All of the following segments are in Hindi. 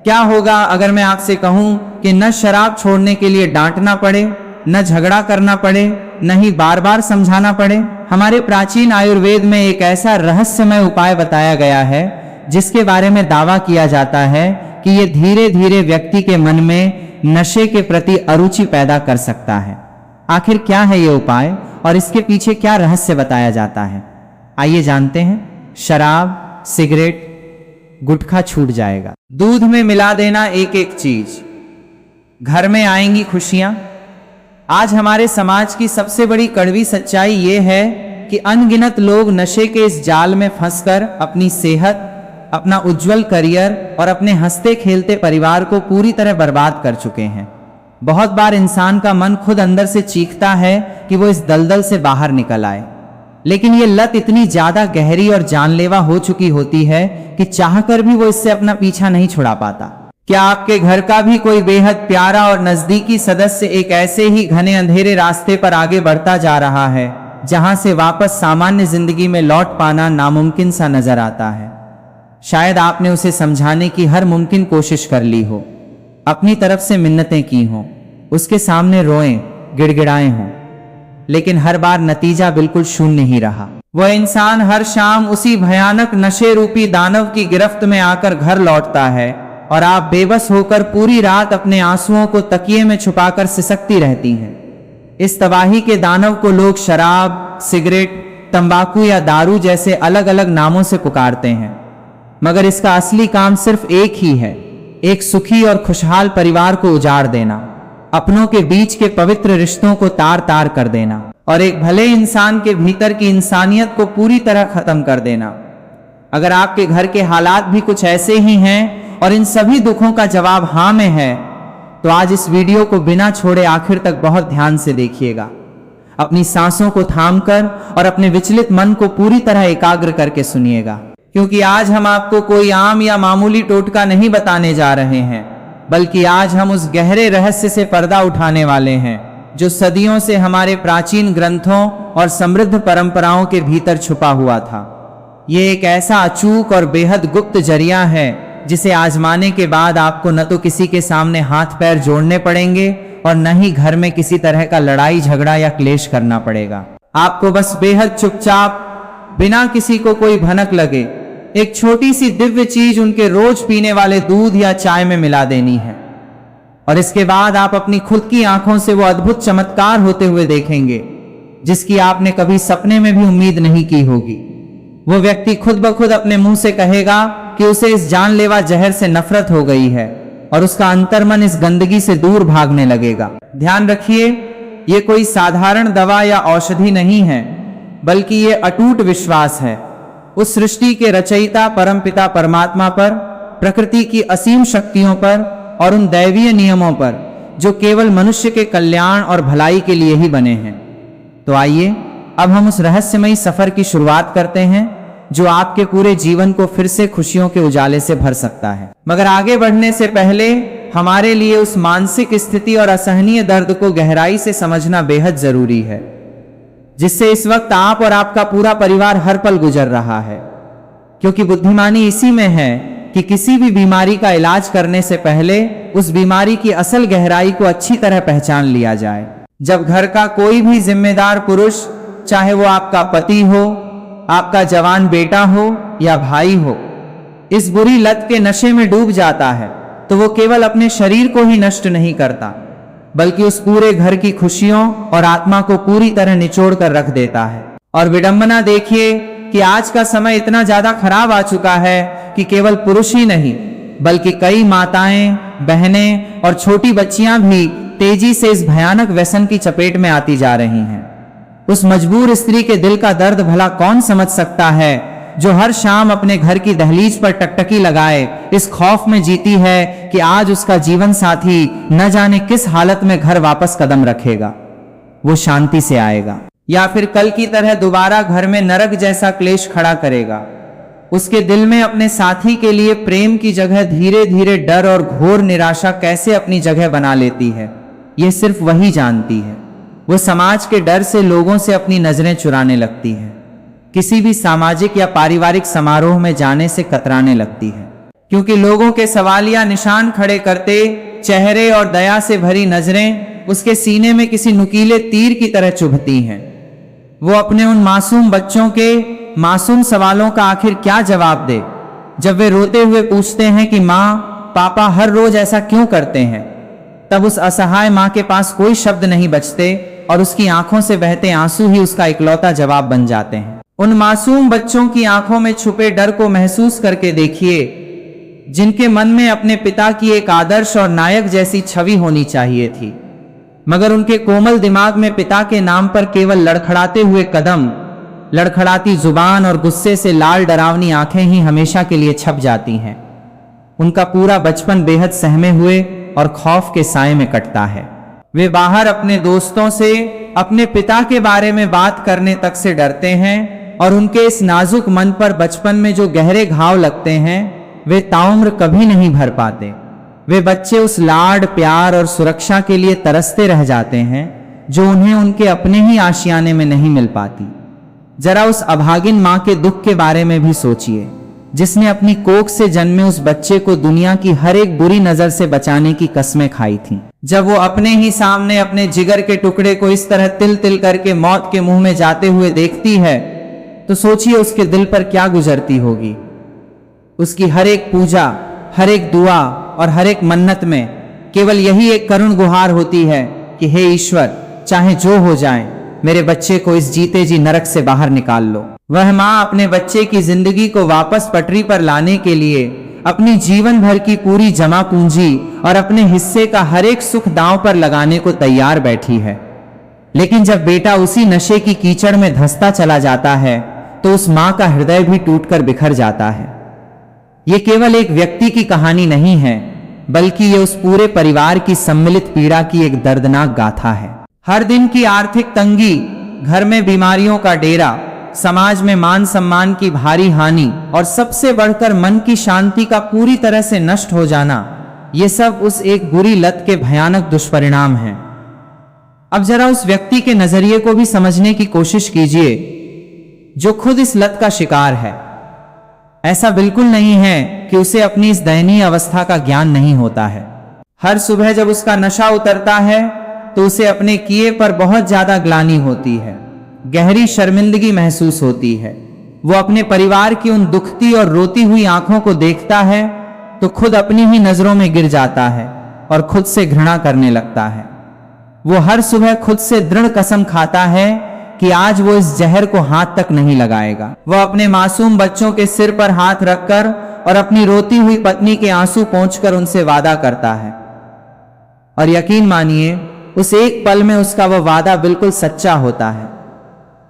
क्या होगा अगर मैं आपसे कहूं कि न शराब छोड़ने के लिए डांटना पड़े, न झगड़ा करना पड़े, न ही बार बार समझाना पड़े। हमारे प्राचीन आयुर्वेद में एक ऐसा रहस्यमय उपाय बताया गया है जिसके बारे में दावा किया जाता है कि ये धीरे धीरे व्यक्ति के मन में नशे के प्रति अरुचि पैदा कर सकता है। आखिर क्या है ये उपाय और इसके पीछे क्या रहस्य बताया जाता है, आइए जानते हैं। शराब, सिगरेट, गुटखा छूट जाएगा। दूध में मिला देना एक एक चीज, घर में आएंगी खुशियां। आज हमारे समाज की सबसे बड़ी कड़वी सच्चाई ये है कि अनगिनत लोग नशे के इस जाल में फंसकर अपनी सेहत, अपना उज्जवल करियर और अपने हंसते खेलते परिवार को पूरी तरह बर्बाद कर चुके हैं। बहुत बार इंसान का मन खुद अंदर से चीखता है कि वो इस दलदल से बाहर निकल आए, लेकिन ये लत इतनी ज्यादा गहरी और जानलेवा हो चुकी होती है कि चाहकर भी वो इससे अपना पीछा नहीं छुड़ा पाता। क्या आपके घर का भी कोई बेहद प्यारा और नजदीकी सदस्य एक ऐसे ही घने अंधेरे रास्ते पर आगे बढ़ता जा रहा है जहां से वापस सामान्य जिंदगी में लौट पाना नामुमकिन सा नजर आता है? शायद आपने उसे समझाने की हर मुमकिन कोशिश कर ली हो, अपनी तरफ से मिन्नतें की हों, उसके सामने रोएं, गिड़गिड़ाए हों, लेकिन हर बार नतीजा बिल्कुल शून्य ही रहा। वह इंसान हर शाम उसी भयानक नशे रूपी दानव की गिरफ्त में आकर घर लौटता है और आप बेबस होकर पूरी रात अपने आंसुओं को तकिए में छुपाकर सिसकती रहती हैं। इस तबाही के दानव को लोग शराब, सिगरेट, तंबाकू या दारू जैसे अलग अलग नामों से पुकारते हैं, मगर इसका असली काम सिर्फ एक ही है, एक सुखी और खुशहाल परिवार को उजाड़ देना, अपनों के बीच के पवित्र रिश्तों को तार तार कर देना और एक भले इंसान के भीतर की इंसानियत को पूरी तरह खत्म कर देना। अगर आपके घर के हालात भी कुछ ऐसे ही हैं और इन सभी दुखों का जवाब हाँ में है, तो आज इस वीडियो को बिना छोड़े आखिर तक बहुत ध्यान से देखिएगा। अपनी सांसों को थामकर और अपने विचलित मन को पूरी तरह एकाग्र करके सुनिएगा, क्योंकि आज हम आपको कोई आम या मामूली टोटका नहीं बताने जा रहे हैं, बल्कि आज हम उस गहरे रहस्य से पर्दा उठाने वाले हैं जो सदियों से हमारे प्राचीन ग्रंथों और समृद्ध परंपराओं के भीतर छुपा हुआ था। ये एक ऐसा अचूक और बेहद गुप्त जरिया है जिसे आजमाने के बाद आपको न तो किसी के सामने हाथ पैर जोड़ने पड़ेंगे और न ही घर में किसी तरह का लड़ाई झगड़ा या क्लेश करना पड़ेगा। आपको बस बेहद चुपचाप, बिना किसी को कोई भनक लगे, एक छोटी सी दिव्य चीज उनके रोज पीने वाले दूध या चाय में मिला देनी है और इसके बाद आप अपनी खुद की आंखों से वो अद्भुत चमत्कार होते हुए देखेंगे जिसकी आपने कभी सपने में भी उम्मीद नहीं की होगी। वो व्यक्ति खुद ब खुद अपने मुंह से कहेगा कि उसे इस जानलेवा जहर से नफरत हो गई है और उसका अंतर्मन इस गंदगी से दूर भागने लगेगा। ध्यान रखिए, ये कोई साधारण दवा या औषधि नहीं है, बल्कि ये अटूट विश्वास है उस सृष्टि के रचयिता परमपिता परमात्मा पर, प्रकृति की असीम शक्तियों पर और उन दैवीय नियमों पर जो केवल मनुष्य के कल्याण और भलाई के लिए ही बने हैं। तो आइए अब हम उस रहस्यमयी सफर की शुरुआत करते हैं जो आपके पूरे जीवन को फिर से खुशियों के उजाले से भर सकता है। मगर आगे बढ़ने से पहले हमारे लिए उस मानसिक स्थिति और असहनीय दर्द को गहराई से समझना बेहद जरूरी है जिससे इस वक्त आप और आपका पूरा परिवार हर पल गुजर रहा है। क्योंकि बुद्धिमानी इसी में है कि किसी भी बीमारी का इलाज करने से पहले उस बीमारी की असल गहराई को अच्छी तरह पहचान लिया जाए। जब घर का कोई भी जिम्मेदार पुरुष, चाहे वो आपका पति हो, आपका जवान बेटा हो या भाई हो, इस बुरी लत के नशे में डूब जाता है, तो वो केवल अपने शरीर को ही नष्ट नहीं करता, बल्कि उस पूरे घर की खुशियों और आत्मा को पूरी तरह निचोड़ कर रख देता है। और विडंबना देखिए कि आज का समय इतना ज्यादा खराब आ चुका है कि केवल पुरुष ही नहीं, बल्कि कई माताएं, बहनें और छोटी बच्चियां भी तेजी से इस भयानक व्यसन की चपेट में आती जा रही हैं। उस मजबूर स्त्री के दिल का दर्द भला कौन समझ सकता है जो हर शाम अपने घर की दहलीज पर टकटकी लगाए इस खौफ में जीती है कि आज उसका जीवन साथी न जाने किस हालत में घर वापस कदम रखेगा, वो शांति से आएगा या फिर कल की तरह दोबारा घर में नरक जैसा क्लेश खड़ा करेगा। उसके दिल में अपने साथी के लिए प्रेम की जगह धीरे धीरे डर और घोर निराशा कैसे अपनी जगह बना लेती है, यह सिर्फ वही जानती है। वो समाज के डर से लोगों से अपनी नजरें चुराने लगती है, किसी भी सामाजिक या पारिवारिक समारोह में जाने से कतराने लगती है, क्योंकि लोगों के सवालिया निशान खड़े करते चेहरे और दया से भरी नजरें उसके सीने में किसी नुकीले तीर की तरह चुभती हैं। वो अपने उन मासूम बच्चों के मासूम सवालों का आखिर क्या जवाब दे जब वे रोते हुए पूछते हैं कि माँ पापा हर रोज ऐसा क्यों करते हैं। तब उस असहाय माँ के पास कोई शब्द नहीं बचते और उसकी आंखों से बहते आंसू ही उसका इकलौता जवाब बन जाते हैं। उन मासूम बच्चों की आंखों में छुपे डर को महसूस करके देखिए, जिनके मन में अपने पिता की एक आदर्श और नायक जैसी छवि होनी चाहिए थी, मगर उनके कोमल दिमाग में पिता के नाम पर केवल लड़खड़ाते हुए कदम, लड़खड़ाती जुबान और गुस्से से लाल डरावनी आंखें ही हमेशा के लिए छप जाती हैं। उनका पूरा बचपन बेहद सहमे हुए और खौफ के साए में कटता है। वे बाहर अपने दोस्तों से अपने पिता के बारे में बात करने तक से डरते हैं और उनके इस नाजुक मन पर बचपन में जो गहरे घाव लगते हैं वे ताउम्र कभी नहीं भर पाते। वे बच्चे उस लाड प्यार और सुरक्षा के लिए तरसते रह जाते हैं जो उन्हें उनके अपने ही आशियाने में नहीं मिल पाती। जरा उस अभागिन माँ के दुख के बारे में भी सोचिए, जिसने अपनी कोख से जन्मे उस बच्चे को दुनिया की हर एक बुरी नजर से बचाने की कस्में खाई थीं। जब वो अपने ही सामने अपने जिगर के टुकड़े को इस तरह तिल तिल करके मौत के मुंह में जाते हुए देखती है तो सोचिए उसके दिल पर क्या गुजरती होगी। उसकी हर एक पूजा, हर एक दुआ और हर एक मन्नत में केवल यही एक करुण गुहार होती है कि हे ईश्वर, चाहे जो हो जाए मेरे बच्चे को इस जीते जी नरक से बाहर निकाल लो। वह माँ अपने बच्चे की जिंदगी को वापस पटरी पर लाने के लिए अपनी जीवन भर की पूरी जमा पूंजी और अपने हिस्से का हर एक सुख दांव पर लगाने को तैयार बैठी है। लेकिन जब बेटा उसी नशे की कीचड़ में धंसता चला जाता है तो उस माँ का हृदय भी टूटकर बिखर जाता है। ये केवल एक व्यक्ति की कहानी नहीं है, बल्कि ये उस पूरे परिवार की सम्मिलित पीड़ा की एक दर्दनाक गाथा है। हर दिन की आर्थिक तंगी, घर में बीमारियों का डेरा, समाज में मान सम्मान की भारी हानि और सबसे बढ़कर मन की शांति का पूरी तरह से नष्ट हो जाना, ये सब उस एक बुरी लत के भयानक दुष्परिणाम हैं। अब जरा उस व्यक्ति के नजरिए को भी समझने की कोशिश कीजिए जो खुद इस लत का शिकार है। ऐसा बिल्कुल नहीं है कि उसे अपनी इस दयनीय अवस्था का ज्ञान नहीं होता है। हर सुबह जब उसका नशा उतरता है तो उसे अपने किए पर बहुत ज्यादा ग्लानि होती है, गहरी शर्मिंदगी महसूस होती है। वो अपने परिवार की उन दुखती और रोती हुई आंखों को देखता है तो खुद अपनी ही नजरों में गिर जाता है और खुद से घृणा करने लगता है। वो हर सुबह खुद से दृढ़ कसम खाता है कि आज वो इस जहर को हाथ तक नहीं लगाएगा। वह अपने मासूम बच्चों के सिर पर हाथ रखकर और अपनी रोती हुई पत्नी के आंसू पोंछकर उनसे वादा करता है, और यकीन मानिए उस एक पल में उसका वह वादा बिल्कुल सच्चा होता है।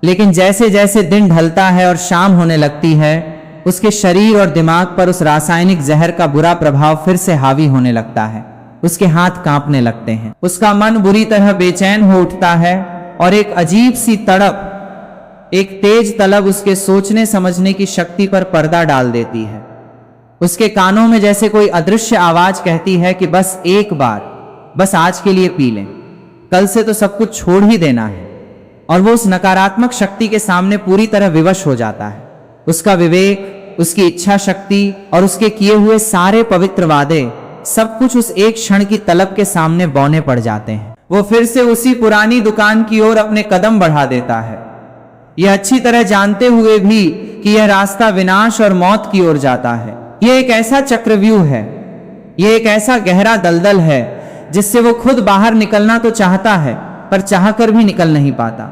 लेकिन जैसे जैसे दिन ढलता है और शाम होने लगती है, उसके शरीर और दिमाग पर उस रासायनिक जहर का बुरा प्रभाव फिर से हावी होने लगता है। उसके हाथ कांपने लगते हैं, उसका मन बुरी तरह बेचैन हो उठता है और एक अजीब सी तड़प, एक तेज तलब उसके सोचने समझने की शक्ति पर पर्दा डाल देती है। उसके कानों में जैसे कोई अदृश्य आवाज कहती है कि बस एक बार, बस आज के लिए पी लें, कल से तो सब कुछ छोड़ ही देना है। और वो उस नकारात्मक शक्ति के सामने पूरी तरह विवश हो जाता है। उसका विवेक, उसकी इच्छा शक्ति और उसके किए हुए सारे पवित्र वादे, सब कुछ उस एक क्षण की तलब के सामने बौने पड़ जाते हैं। वो फिर से उसी पुरानी दुकान की ओर अपने कदम बढ़ा देता है, यह अच्छी तरह जानते हुए भी कि यह रास्ता विनाश और मौत की ओर जाता है। यह एक ऐसा चक्रव्यूह है, यह एक ऐसा गहरा दलदल है जिससे वो खुद बाहर निकलना तो चाहता है पर चाहकर भी निकल नहीं पाता,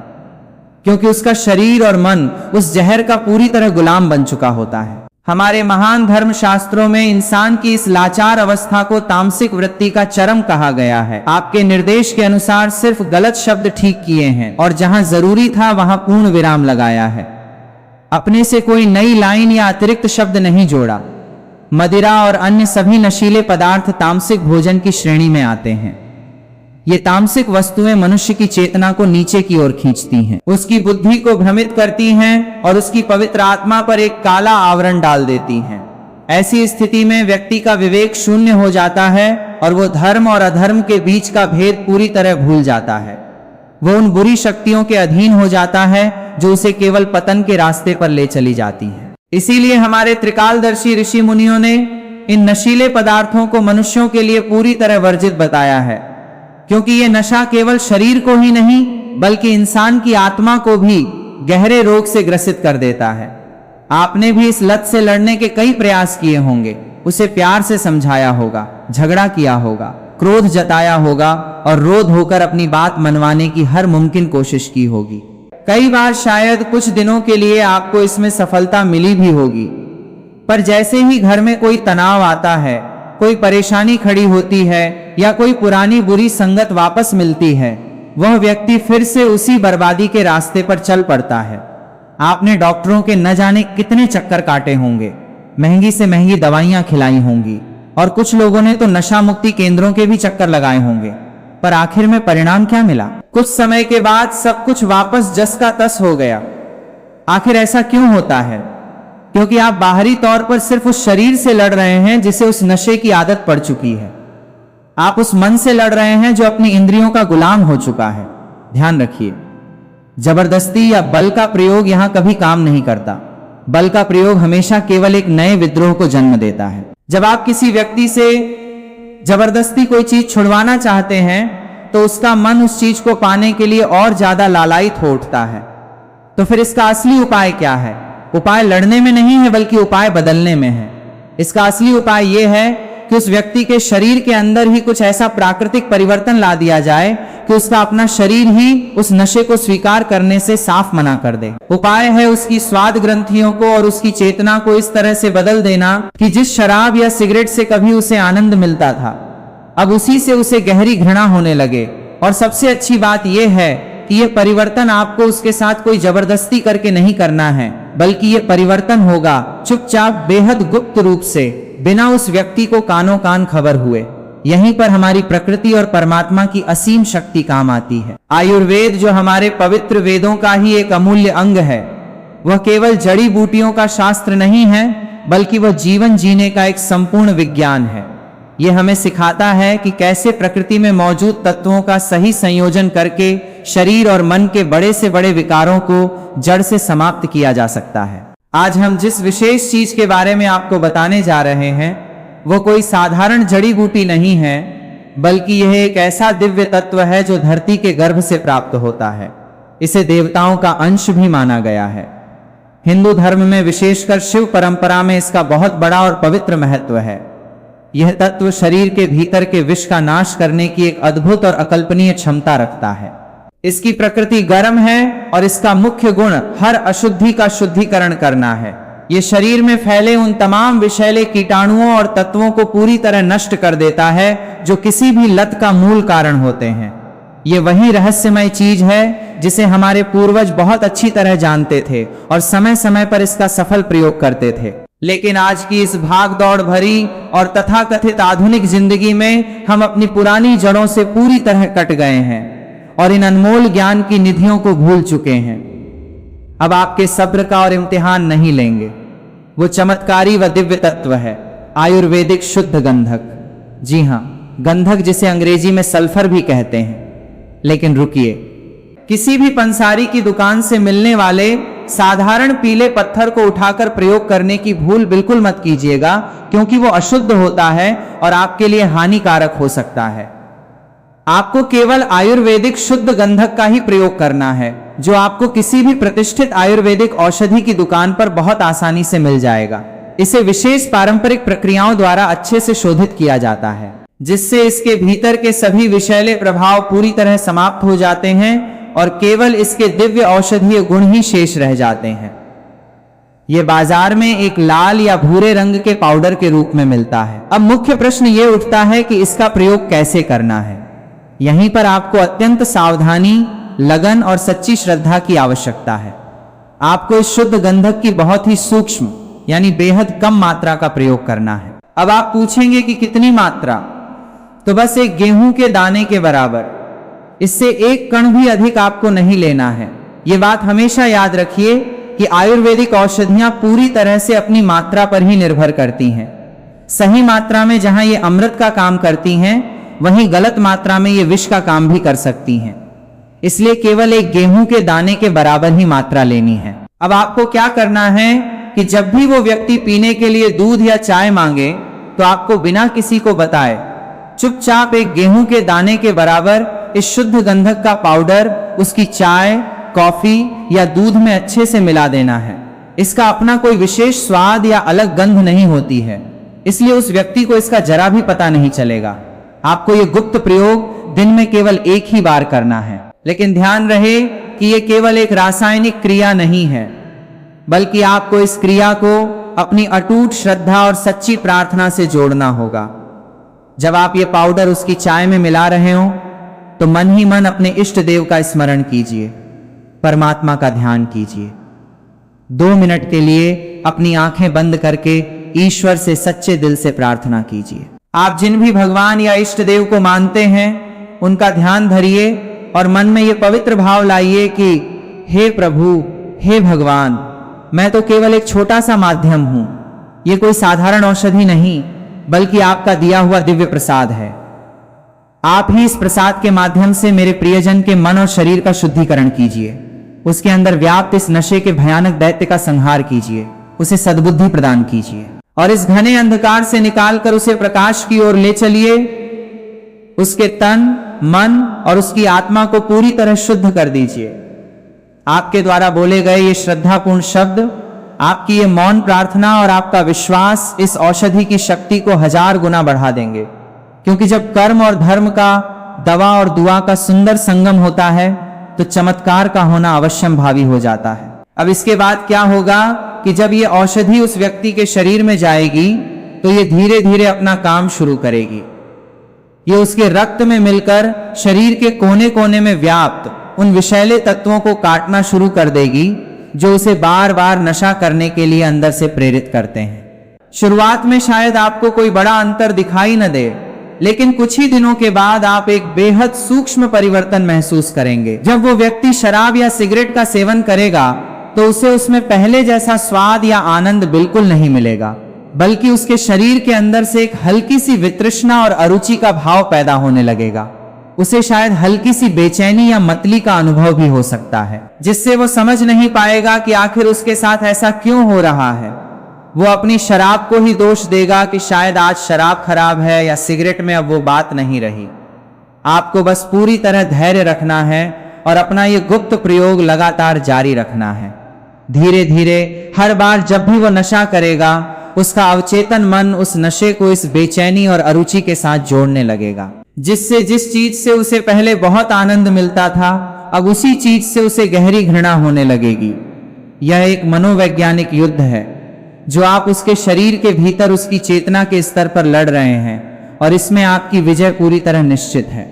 क्योंकि उसका शरीर और मन उस जहर का पूरी तरह गुलाम बन चुका होता है। हमारे महान धर्म शास्त्रों में इंसान की इस लाचार अवस्था को तामसिक वृत्ति का चरम कहा गया है। आपके निर्देश के अनुसार सिर्फ गलत शब्द ठीक किए हैं और जहां जरूरी था वहां पूर्ण विराम लगाया है। अपने से कोई नई लाइन या अतिरिक्त शब्द नहीं जोड़ा। मदिरा और अन्य सभी नशीले पदार्थ तामसिक भोजन की श्रेणी में आते हैं। ये तामसिक वस्तुएं मनुष्य की चेतना को नीचे की ओर खींचती हैं, उसकी बुद्धि को भ्रमित करती हैं और उसकी पवित्र आत्मा पर एक काला आवरण डाल देती हैं। ऐसी स्थिति में व्यक्ति का विवेक शून्य हो जाता है और वो धर्म और अधर्म के बीच का भेद पूरी तरह भूल जाता है। वो उन बुरी शक्तियों के अधीन हो जाता है जो उसे केवल पतन के रास्ते पर ले चली जाती है। इसीलिए हमारे त्रिकालदर्शी ऋषि मुनियों ने इन नशीले पदार्थों को मनुष्यों के लिए पूरी तरह वर्जित बताया है, क्योंकि ये नशा केवल शरीर को ही नहीं बल्कि इंसान की आत्मा को भी गहरे रोग से ग्रसित कर देता है। आपने भी इस लत से लड़ने के कई प्रयास किए होंगे, उसे प्यार से समझाया होगा, झगड़ा किया होगा, क्रोध जताया होगा और रोध होकर अपनी बात मनवाने की हर मुमकिन कोशिश की होगी। कई बार शायद कुछ दिनों के लिए आपको इसमें सफलता मिली भी होगी, पर जैसे ही घर में कोई तनाव आता है, कोई परेशानी खड़ी होती है या कोई पुरानी बुरी संगत वापस मिलती है, वह व्यक्ति फिर से उसी बर्बादी के रास्ते पर चल पड़ता है। आपने डॉक्टरों के न जाने कितने चक्कर काटे होंगे, महंगी से महंगी दवाइयां खिलाई होंगी और कुछ लोगों ने तो नशा मुक्ति केंद्रों के भी चक्कर लगाए होंगे, पर आखिर में परिणाम क्या मिला? कुछ समय के बाद सब कुछ वापस जस का तस हो गया। आखिर ऐसा क्यों होता है? क्योंकि आप बाहरी तौर पर सिर्फ उस शरीर से लड़ रहे हैं जिसे उस नशे की आदत पड़ चुकी है। आप उस मन से लड़ रहे हैं जो अपनी इंद्रियों का गुलाम हो चुका है। ध्यान रखिए, जबरदस्ती या बल का प्रयोग यहां कभी काम नहीं करता। बल का प्रयोग हमेशा केवल एक नए विद्रोह को जन्म देता है। जब आप किसी व्यक्ति से जबरदस्ती कोई चीज छुड़वाना चाहते हैं तो उसका मन उस चीज को पाने के लिए और ज्यादा लालायित हो उठता है। तो फिर इसका असली उपाय क्या है? उपाय लड़ने में नहीं है बल्कि उपाय बदलने में है। इसका असली उपाय यह है कि उस व्यक्ति के शरीर के अंदर ही कुछ ऐसा प्राकृतिक परिवर्तन ला दिया जाए कि उसका अपना शरीर ही उस नशे को स्वीकार करने से साफ मना कर दे। उपाय है उसकी स्वाद ग्रंथियों को और उसकी चेतना को इस तरह से बदल देना कि जिस शराब या सिगरेट से कभी उसे आनंद मिलता था, अब उसी से उसे गहरी घृणा होने लगे। और सबसे अच्छी बात यह है कि यह परिवर्तन आपको उसके साथ कोई जबरदस्ती करके नहीं करना है, बल्कि यह परिवर्तन होगा चुपचाप, बेहद गुप्त रूप से, बिना उस व्यक्ति को कानों कान खबर हुए। यहीं पर हमारी प्रकृति और परमात्मा की असीम शक्ति काम आती है। आयुर्वेद, जो हमारे पवित्र वेदों का ही एक अमूल्य अंग है, वह केवल जड़ी बूटियों का शास्त्र नहीं है बल्कि वह जीवन जीने का एक संपूर्ण विज्ञान है। यह हमें सिखाता है कि कैसे प्रकृति में मौजूद तत्वों का सही संयोजन करके शरीर और मन के बड़े से बड़े विकारों को जड़ से समाप्त किया जा सकता है। आज हम जिस विशेष चीज के बारे में आपको बताने जा रहे हैं वो कोई साधारण जड़ी बूटी नहीं है, बल्कि यह एक ऐसा दिव्य तत्व है जो धरती के गर्भ से प्राप्त होता है। इसे देवताओं का अंश भी माना गया है। हिंदू धर्म में, विशेषकर शिव परंपरा में, इसका बहुत बड़ा और पवित्र महत्व है। यह तत्व शरीर के भीतर के विष का नाश करने की एक अद्भुत और अकल्पनीय क्षमता रखता है। इसकी प्रकृति गर्म है और इसका मुख्य गुण हर अशुद्धि का शुद्धिकरण करना है। ये शरीर में फैले उन तमाम विषैले कीटाणुओं और तत्वों को पूरी तरह नष्ट कर देता है जो किसी भी लत का मूल कारण होते हैं। ये वही रहस्यमय चीज है जिसे हमारे पूर्वज बहुत अच्छी तरह जानते थे और समय समय पर इसका सफल प्रयोग करते थे। लेकिन आज की इस भाग दौड़ भरी और तथाकथित आधुनिक जिंदगी में हम अपनी पुरानी जड़ों से पूरी तरह कट गए हैं और इन अनमोल ज्ञान की निधियों को भूल चुके हैं। अब आपके सब्र का और इम्तिहान नहीं लेंगे। वो चमत्कारी व दिव्य तत्व है आयुर्वेदिक शुद्ध गंधक। जी हाँ, गंधक जिसे अंग्रेजी में सल्फर भी कहते हैं। लेकिन रुकिए, किसी भी पंसारी की दुकान से मिलने वाले साधारण पीले पत्थर को उठाकर प्रयोग करने की भूल बिल्कुल मत कीजिएगा, क्योंकि वो अशुद्ध होता है और आपके लिए हानिकारक हो सकता है। आपको केवल आयुर्वेदिक शुद्ध गंधक का ही प्रयोग करना है, जो आपको किसी भी प्रतिष्ठित आयुर्वेदिक औषधि की दुकान पर बहुत आसानी से मिल जाएगा। इसे विशेष पारंपरिक प्रक्रियाओं द्वारा अच्छे से शोधित किया जाता है, जिससे इसके भीतर के सभी विषैले प्रभाव पूरी तरह समाप्त हो जाते हैं और केवल इसके दिव्य औषधीय गुण ही शेष रह जाते हैं। यह बाजार में एक लाल या भूरे रंग के पाउडर के रूप में मिलता है। अब मुख्य प्रश्न यह उठता है कि इसका प्रयोग कैसे करना है। यहीं पर आपको अत्यंत सावधानी, लगन और सच्ची श्रद्धा की आवश्यकता है। आपको इस शुद्ध गंधक की बहुत ही सूक्ष्म यानी बेहद कम मात्रा का प्रयोग करना है। अब आप पूछेंगे कि कितनी मात्रा? तो बस एक गेहूं के दाने के बराबर। इससे एक कण भी अधिक आपको नहीं लेना है। यह बात हमेशा याद रखिए कि आयुर्वेदिक औषधियां पूरी तरह से अपनी मात्रा पर ही निर्भर करती हैं। सही मात्रा में जहां ये अमृत का काम करती हैं, वहीं गलत मात्रा में ये विष का काम भी कर सकती हैं। इसलिए केवल एक गेहूं के दाने के बराबर ही मात्रा लेनी है। अब आपको क्या करना है कि जब भी वो व्यक्ति पीने के लिए दूध या चाय मांगे तो आपको बिना किसी को बताए चुपचाप एक गेहूं के दाने के बराबर इस शुद्ध गंधक का पाउडर उसकी चाय, कॉफी या दूध में अच्छे से मिला देना है। इसका अपना कोई विशेष स्वाद या अलग गंध नहीं होती है, इसलिए उस व्यक्ति को इसका जरा भी पता नहीं चलेगा। आपको ये गुप्त प्रयोग दिन में केवल एक ही बार करना है, लेकिन ध्यान रहे कि ये केवल एक रासायनिक क्रिया नहीं है, बल्कि आपको इस क्रिया को अपनी अटूट श्रद्धा और सच्ची प्रार्थना से जोड़ना होगा। जब आप ये पाउडर उसकी चाय में मिला रहे हो तो मन ही मन अपने इष्ट देव का स्मरण कीजिए, परमात्मा का ध्यान कीजिए। 2 मिनट के लिए अपनी आंखें बंद करके ईश्वर से सच्चे दिल से प्रार्थना कीजिए। आप जिन भी भगवान या इष्ट देव को मानते हैं उनका ध्यान धरिए और मन में ये पवित्र भाव लाइए कि हे प्रभु, हे भगवान, मैं तो केवल एक छोटा सा माध्यम हूं। ये कोई साधारण औषधि नहीं, बल्कि आपका दिया हुआ दिव्य प्रसाद है। आप ही इस प्रसाद के माध्यम से मेरे प्रियजन के मन और शरीर का शुद्धिकरण कीजिए। उसके अंदर व्याप्त इस नशे के भयानक दैत्य का संहार कीजिए, उसे सद्बुद्धि प्रदान कीजिए और इस घने अंधकार से निकालकर उसे प्रकाश की ओर ले चलिए। उसके तन, मन और उसकी आत्मा को पूरी तरह शुद्ध कर दीजिए। आपके द्वारा बोले गए ये श्रद्धापूर्ण शब्द, आपकी ये मौन प्रार्थना और आपका विश्वास इस औषधि की शक्ति को 1000 गुना बढ़ा देंगे। क्योंकि जब कर्म और धर्म का, दवा और दुआ का सुंदर संगम होता है तो चमत्कार का होना अवश्यम भावी हो जाता है। अब इसके बाद क्या होगा कि जब ये औषधि उस व्यक्ति के शरीर में जाएगी तो ये धीरे धीरे अपना काम शुरू करेगी। ये उसके रक्त में मिलकर शरीर के कोने कोने में व्याप्त उन विषैले तत्वों को काटना शुरू कर देगी जो उसे बार बार नशा करने के लिए अंदर से प्रेरित करते हैं। शुरुआत में शायद आपको कोई बड़ा अंतर दिखाई न दे, लेकिन कुछ ही दिनों के बाद आप एक बेहद सूक्ष्म परिवर्तन महसूस करेंगे। जब वो व्यक्ति शराब या सिगरेट का सेवन करेगा तो उसे उसमें पहले जैसा स्वाद या आनंद बिल्कुल नहीं मिलेगा, बल्कि उसके शरीर के अंदर से एक हल्की सी वितृष्णा और अरुचि का भाव पैदा होने लगेगा। उसे शायद हल्की सी बेचैनी या मतली का अनुभव भी हो सकता है, जिससे वो समझ नहीं पाएगा कि आखिर उसके साथ ऐसा क्यों हो रहा है। वो अपनी शराब को ही दोष देगा कि शायद आज शराब खराब है या सिगरेट में अब वो बात नहीं रही। आपको बस पूरी तरह धैर्य रखना है और अपना ये गुप्त प्रयोग लगातार जारी रखना है। धीरे धीरे हर बार जब भी वो नशा करेगा, उसका अवचेतन मन उस नशे को इस बेचैनी और अरुचि के साथ जोड़ने लगेगा, जिससे जिस चीज से उसे पहले बहुत आनंद मिलता था, अब उसी चीज से उसे गहरी घृणा होने लगेगी। यह एक मनोवैज्ञानिक युद्ध है जो आप उसके शरीर के भीतर उसकी चेतना के स्तर पर लड़ रहे हैं और इसमें आपकी विजय पूरी तरह निश्चित है।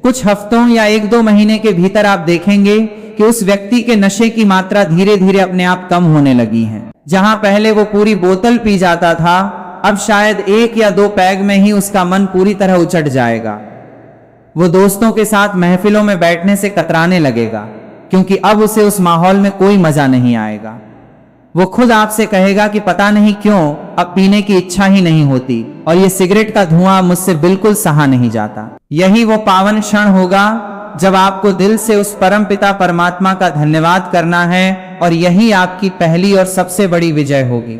कुछ हफ्तों या 1-2 महीने के भीतर आप देखेंगे कि उस व्यक्ति के नशे की मात्रा धीरे धीरे अपने आप कम होने लगी है। जहां पहले वो पूरी बोतल पी जाता था, अब शायद 1 या 2 पैग में ही उसका मन पूरी तरह उचट जाएगा। वो दोस्तों के साथ महफिलों में बैठने से कतराने लगेगा, क्योंकि अब उसे उस माहौल में कोई मजा नहीं आएगा। वो खुद आपसे कहेगा कि पता नहीं क्यों अब पीने की इच्छा ही नहीं होती और ये सिगरेट का धुआं मुझसे बिल्कुल सहा नहीं जाता। यही वो पावन क्षण होगा जब आपको दिल से उस परम पिता परमात्मा का धन्यवाद करना है और यही आपकी पहली और सबसे बड़ी विजय होगी।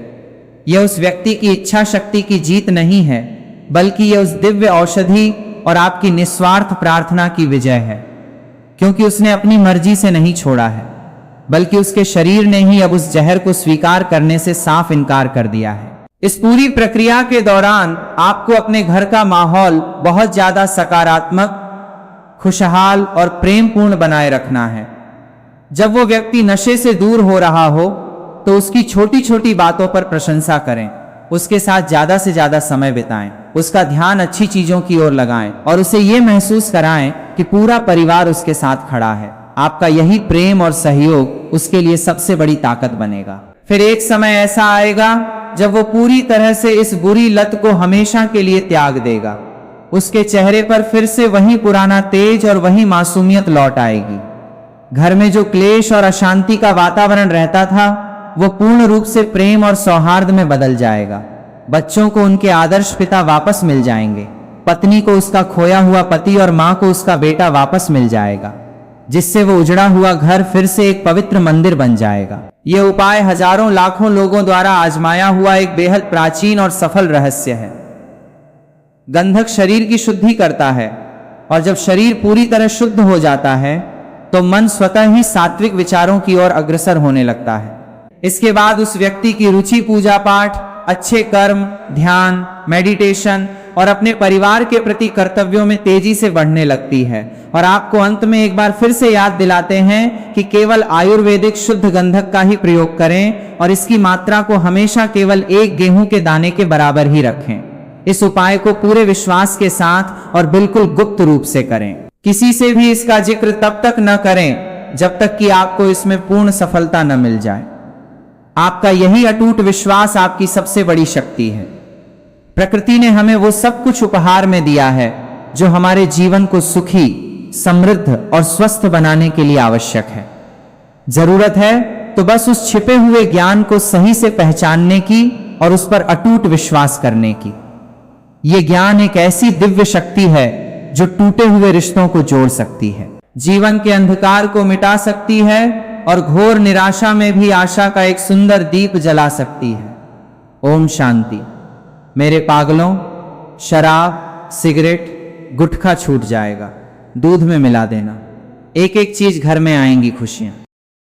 यह उस व्यक्ति की इच्छा शक्ति की जीत नहीं है, बल्कि यह उस दिव्य औषधि और आपकी निस्वार्थ प्रार्थना की विजय है, क्योंकि उसने अपनी मर्जी से नहीं छोड़ा है, बल्कि उसके शरीर ने ही अब उस जहर को स्वीकार करने से साफ इनकार कर दिया है। इस पूरी प्रक्रिया के दौरान आपको अपने घर का माहौल बहुत ज्यादा सकारात्मक, खुशहाल और प्रेमपूर्ण बनाए रखना है। जब वो व्यक्ति नशे से दूर हो रहा हो तो उसकी छोटी छोटी बातों पर प्रशंसा करें, उसके साथ ज्यादा से ज्यादा समय बिताएं, उसका ध्यान अच्छी चीजों की ओर लगाएं और उसे ये महसूस कराएं कि पूरा परिवार उसके साथ खड़ा है। आपका यही प्रेम और सहयोग उसके लिए सबसे बड़ी ताकत बनेगा। फिर एक समय ऐसा आएगा जब वो पूरी तरह से इस बुरी लत को हमेशा के लिए त्याग देगा। उसके चेहरे पर फिर से वही पुराना तेज और वही मासूमियत लौट आएगी। घर में जो क्लेश और अशांति का वातावरण रहता था वो पूर्ण रूप से प्रेम और सौहार्द में बदल जाएगा। बच्चों को उनके आदर्श पिता वापस मिल जाएंगे, पत्नी को उसका खोया हुआ पति और माँ को उसका बेटा वापस मिल जाएगा, जिससे वो उजड़ा हुआ घर फिर से एक पवित्र मंदिर बन जाएगा। यह उपाय हजारों लाखों लोगों द्वारा आजमाया हुआ एक बेहद प्राचीन और सफल रहस्य है। गंधक शरीर की शुद्धि करता है, और जब शरीर पूरी तरह शुद्ध हो जाता है तो मन स्वतः ही सात्विक विचारों की ओर अग्रसर होने लगता है। इसके बाद उस व्यक्ति की रुचि पूजा पाठ, अच्छे कर्म, ध्यान, मेडिटेशन और अपने परिवार के प्रति कर्तव्यों में तेजी से बढ़ने लगती है। और आपको अंत में एक बार फिर से याद दिलाते हैं कि केवल आयुर्वेदिक शुद्ध गंधक का ही प्रयोग करें और इसकी मात्रा को हमेशा केवल 1 गेहूं के दाने के बराबर ही रखें। इस उपाय को पूरे विश्वास के साथ और बिल्कुल गुप्त रूप से करें। किसी से भी इसका जिक्र तब तक न करें जब तक कि आपको इसमें पूर्ण सफलता न मिल जाए। आपका यही अटूट विश्वास आपकी सबसे बड़ी शक्ति है। प्रकृति ने हमें वो सब कुछ उपहार में दिया है जो हमारे जीवन को सुखी, समृद्ध और स्वस्थ बनाने के लिए आवश्यक है। जरूरत है तो बस उस छिपे हुए ज्ञान को सही से पहचानने की और उस पर अटूट विश्वास करने की। ये ज्ञान एक ऐसी दिव्य शक्ति है जो टूटे हुए रिश्तों को जोड़ सकती है, जीवन के अंधकार को मिटा सकती है और घोर निराशा में भी आशा का एक सुंदर दीप जला सकती है। ओम शांति। मेरे पागलों, शराब, सिगरेट, गुटखा छूट जाएगा, दूध में मिला देना। एक एक चीज घर में आएंगी खुशियां।